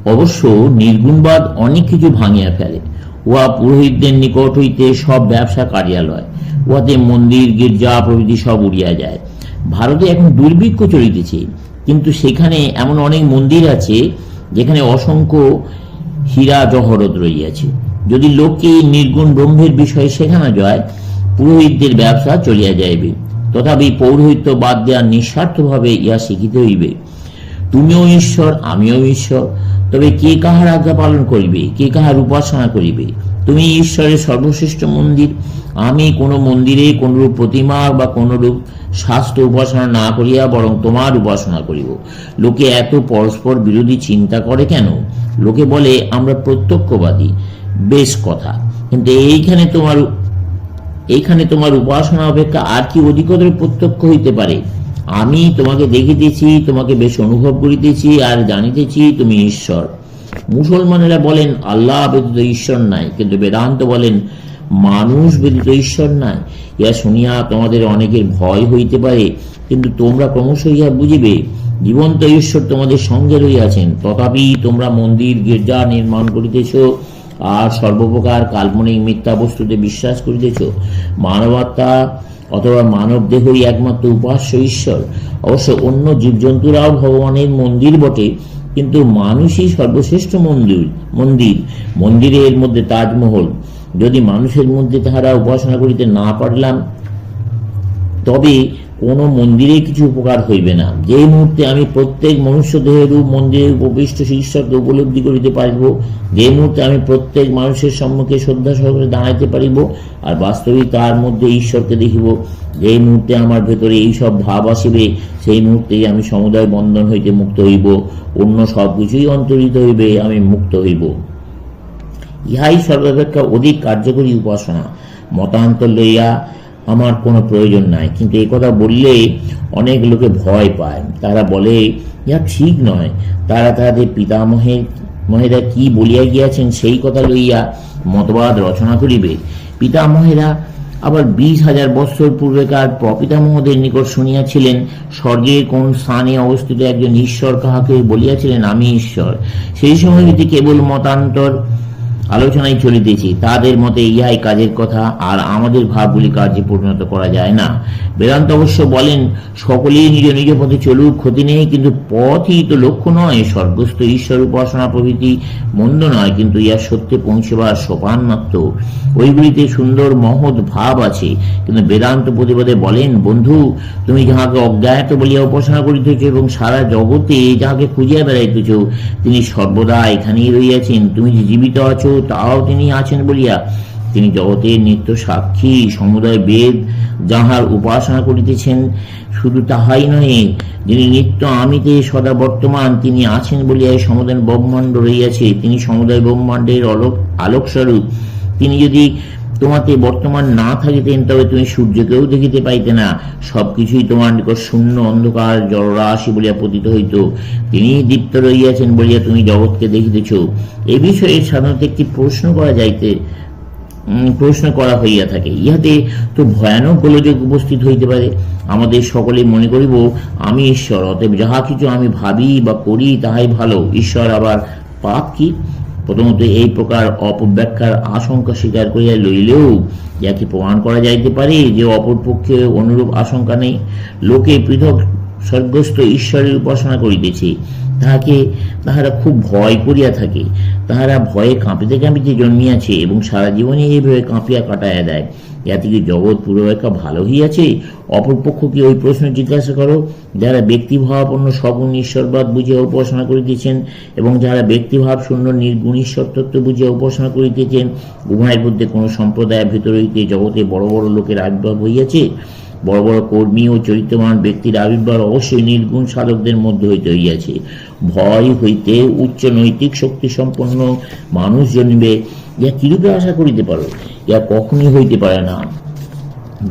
অবশ্য নির্গুণবাদ অনেক কিছু ভাঙিয়া ফেলে। উহা পুরোহিতদের নিকট হইতে সব ব্যবসা কার্যালয়, উহাতে মন্দির গির্জা প্রভৃতি সব উড়িয়া যায়। ভারতে এখন দুর্ভিক্ষ চলিতেছে, কিন্তু সেখানে এমন অনেক মন্দির আছে যেখানে অসংখ্য হীরা জহরত রইয়াছে। যদি লোককে নির্গুণ ব্রহ্মের বিষয়ে শেখানো যায়, পুরোহিতদের ব্যবসা চলিয়া যাইবে। তথাপি পৌরোহিত্য বাদ দেওয়া নিঃস্বার্থভাবে ইহা শিখিতে হইবে। তুমিও ঈশ্বর, আমিও ঈশ্বর, তবে কে কাহার আজ্ঞা পালন করিবে, কে কাহার উপাসনা করিবে? তুমি ঈশ্বরের সর্বশ্রেষ্ঠ মন্দির। আমি কোনো মন্দিরে কোনরূপ প্রতিমা বা কোনরূপ শাস্ত্র উপাসনা না করিয়া বরং তোমার উপাসনা করিব। লোকে এত পরস্পর বিরোধী চিন্তা করে কেন? লোকে বলে আমরা প্রত্যক্ষবাদী। বেশ কথা, কিন্তু এইখানে তোমার উপাসনা অপেক্ষা আর কি অধিকতর প্রত্যক্ষ হইতে পারে? আমি তোমাকে দেখিতেছি, তোমাকে বেশ অনুভব করিতেছি, আর জানিতেছি তুমি ঈশ্বর। মুসলমানেরা বলেন আল্লাহ ব্যতীত ঈশ্বর নাই, কিন্তু বেদান্ত বলেন মানুষ ব্যতীত ঈশ্বর নাই। ইহা শুনিয়া তোমাদের অনেকের ভয় হইতে পারে, কিন্তু তোমরা ক্রমশ ইহা বুঝিবে জীবন্ত ঈশ্বর তোমাদের সঙ্গে রইয়াছেন। তথাপি তোমরা মন্দির গির্জা নির্মাণ করিতেছ আর সর্বপ্রকার কাল্পনিক মিথ্যা বস্তুতে বিশ্বাস করিতেছ। মানবাত্মা অথবা মানব দেহই একমাত্র উপাস্য ঈশ্বর। অবশ্য অন্য জীবজন্তুরাও ভগবানের মন্দির বটে, কিন্তু মানুষই সর্বশ্রেষ্ঠ মন্দিরের মধ্যে তাজমহল। যদি মানুষের মধ্যে তাহারা উপাসনা করিতে না পারলাম, তবে কোনো মন্দিরে কিছু উপকার হইবে না। যে মুহূর্তে আমি প্রত্যেক মনুষ্য দেহেরূপ মন্দিরে উপবিষ্ট ঈশ্বরকে উপলব্ধি করিতে পারিব, যে মুহূর্তে আমি প্রত্যেক মানুষের সম্মুখে শ্রদ্ধা সহকারে দাঁড়াইতে পারিব আর বাস্তবিক তার মধ্যে ঈশ্বরকে দেখিব, যে মুহূর্তে আমার ভেতরে এইসব ভাব আসিবে, সেই মুহূর্তেই আমি সমুদয় বন্ধন হইতে মুক্ত হইব। অন্য সব কিছুই অন্তরিত হইবে, আমি মুক্ত হইব। ইহাই সর্বাপেক্ষা অধিক কার্যকরী উপাসনা। মতান্তর লইয়া আমার কোনো প্রয়োজন নাই। কিন্তু এই কথা বললে অনেক লোকে ভয় পায়। তারা বলে ইহা ঠিক নয়। তারা তাহাদের পিতামহেরা কি বলিয়া গিয়াছেন সেই কথা লইয়া মতবাদ রচনা করিবে। পিতামহেরা আবার 20,000 বৎসর পূর্বেকার প্রপিতামহদের নিকট শুনিয়াছিলেন স্বর্গের কোন স্থানে অবস্থিত একজন ঈশ্বর কাহাকে বলিয়াছিলেন আমি ঈশ্বর। সেই সময় হইতে কেবল মতান্তর আলোচনায় চলিতেছি। তাদের মতে ইহাই কাজের কথা, আর আমাদের ভাবগুলি কার্যে পরিণত করা যায় না। বেদান্ত অবশ্য বলেন সকলেই নিজ নিজ পথে চলুক, ক্ষতি নেই, কিন্তু পথই তো লক্ষ্য নয়। স্বর্গস্থ ঈশ্বর উপাসনা প্রভৃতি মন্দ নয়, কিন্তু ইহা সত্যে পৌঁছবার সোপান মাত্র। ওইগুলিতে সুন্দর মহৎ ভাব আছে, কিন্তু বেদান্ত প্রতিবাদে বলেন বন্ধু, তুমি যাহাকে অজ্ঞাত বলিয়া উপাসনা করিতেছ এবং সারা জগতে যাহাকে খুঁজিয়া বেড়াইতেছ, তিনি সর্বদা এখানেই রইয়াছেন। তুমি যে জীবিত আছো তাও তিনি আছেন বলিয়া তিনি জগতের নিত্য সাক্ষী। সমুদয় বেদ যাহার উপাসনা করিতেছেন, শুধু তাহাই নহে, যিনি নিত্য আমিতে সদা বর্তমান, তিনি আছেন বলিয়া সমুদয় ব্রহ্মাণ্ড রইয়াছে। তিনি সমুদয় ব্রহ্মাণ্ডের আলোকস্বরূপ। তিনি যদি তোমাতে বর্তমান না থাকিতেন, তবে তুমি সূর্যকেও দেখিতে পাইতে না। সবকিছুই তোমার নিকট শূন্য অন্ধকার জলরাশি বলিয়া পতিত হইত। তিনি দীপ্ত রইয়াছেন বলিয়া তুমি জগৎকে দেখিতেছ। এ বিষয়ে সাধারণত একটি প্রশ্ন করা হইয়া থাকে। ইহাতে তো ভয়ানক গোলযোগ উপস্থিত হইতে পারে। আমাদের সকলে মনে করিব আমি ঈশ্বর, অতএব যাহা কিছু আমি ভাবি বা করি তাহাই ভালো। ঈশ্বর আবার পাপ কি? প্রথমত এই প্রকার অপব্যাখ্যার আশঙ্কা স্বীকার করিয়া লইলেও যাকে প্রমাণ করা যাইতে পারে যে অপর পক্ষে অনুরূপ আশঙ্কা নেই। লোকে পৃথক স্বর্গস্থ ঈশ্বরের উপাসনা করিতেছে, তাহারা খুব ভয় করিয়া থাকে। তাহারা ভয়ে কাঁপিতে কাঁপিতে জন্মিয়াছে এবং সারা জীবনে এইভাবে কাঁপিয়া কাটাইয়া দেয়। ইহাতে কি জগৎ পূর্বাপেক্ষা ভালো হইয়াছে? অপরপক্ষকে ওই প্রশ্ন জিজ্ঞাসা করো। যারা ব্যক্তিভাবাপন্ন সগুণ ঈশ্বরবাদ বুঝিয়া উপাসনা করিতেছেন এবং যারা ব্যক্তিভাব শূন্য নির্গুণ ঈশ্বর তত্ত্ব বুঝিয়া উপাসনা করিতেছেন, উভয়ের মধ্যে কোন সম্প্রদায়ের ভিতর হইতে জগতে বড় বড় লোকের আবির্ভাব হইয়াছে। বড় বড় কর্মী ও চরিত্রবান ব্যক্তির আবির্ভাব অবশ্যই নির্গুণ সাধকদের মধ্যে হইতে হইয়াছে। ভয় হইতে উচ্চ নৈতিক শক্তি সম্পন্ন মানুষ জন্মিবে, ইহা কিরূপে আশা করিতে পারো? ইহা কখনই হইতে পারে না।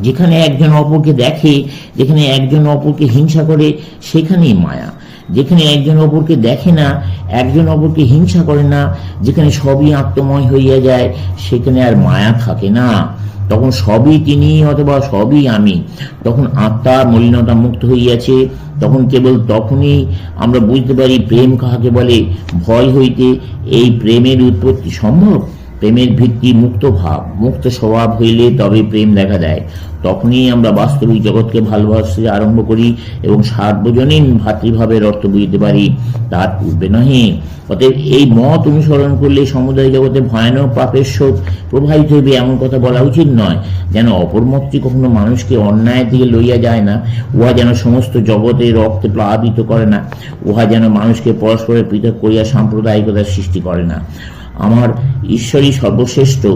যেখানে একজন অপরকে দেখে, যেখানে একজন অপরকে হিংসা করে, সেখানেই মায়া। যেখানে একজন অপরকে দেখে না, একজন অপরকে হিংসা করে না, যেখানে সবই আত্মময় হইয়া যায়, সেখানে আর মায়া থাকে না। তখন সবই তিনি অথবা সবই আমি। তখন আত্মার মলিনতা মুক্ত হইয়াছে। তখন কেবল তখনই আমরা বুঝতে পারি প্রেম কাহাকে বলে। ভয় হইতে এই প্রেমের উৎপত্তি সম্ভব? প্রেমের ভিত্তি মুক্ত ভাব, মুক্ত স্বভাব হইলে তবে প্রেম দেখা দেয়। তখনই আমরা বাস্তবিক জগৎকে ভালোবাসতে আরম্ভ করি এবং সার্বজনীন ভাতৃভাবের অর্থ বুঝতে পারি, তার পূর্বে নহে। অতএব এই মত অনুসরণ করলে সমুদায় জগতে ভয়ানক পাপের স্রোত প্রবাহিত হইবে এমন কথা বলা উচিত নয়। যেন অপর মতটি কখনো মানুষকে অন্যায় দিকে লইয়া যায় না, উহা যেন সমস্ত জগতে রক্তে প্লাবিত করে না, উহা যেন মানুষকে পরস্পরের পৃথক করিয়া সাম্প্রদায়িকতার সৃষ্টি করে না। আমার ঈশ্বরই সর্বশ্রেষ্ঠ।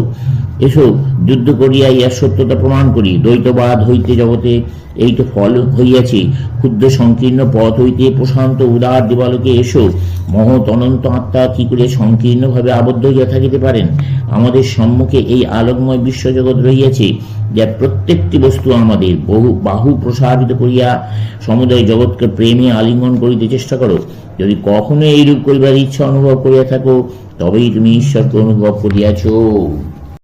এসো যুদ্ধ করিয়া ইহার সত্যতা প্রমাণ করি। দ্বৈতবাদ হইতে জগতে এই তো ফল হইয়াছে। ক্ষুদ্র সংকীর্ণ পথ হইতে প্রশান্ত উদার দিবালোকে এসো। মহৎ অনন্ত আত্মা কি করে সংকীর্ণভাবে আবদ্ধ হইয়া থাকিতে পারেন? আমাদের সম্মুখে এই আলোকময় বিশ্বজগৎ রহিয়াছে, যার প্রত্যেকটি বস্তু আমাদের। বাহু প্রসারিত করিয়া সমুদয় জগৎকে প্রেমে আলিঙ্গন করিতে চেষ্টা করো। যদি কখনো এইরূপ করিবার ইচ্ছা অনুভব করিয়া থাকো, তবেই তুমি ঈশ্বরকে অনুভব করিয়াছ।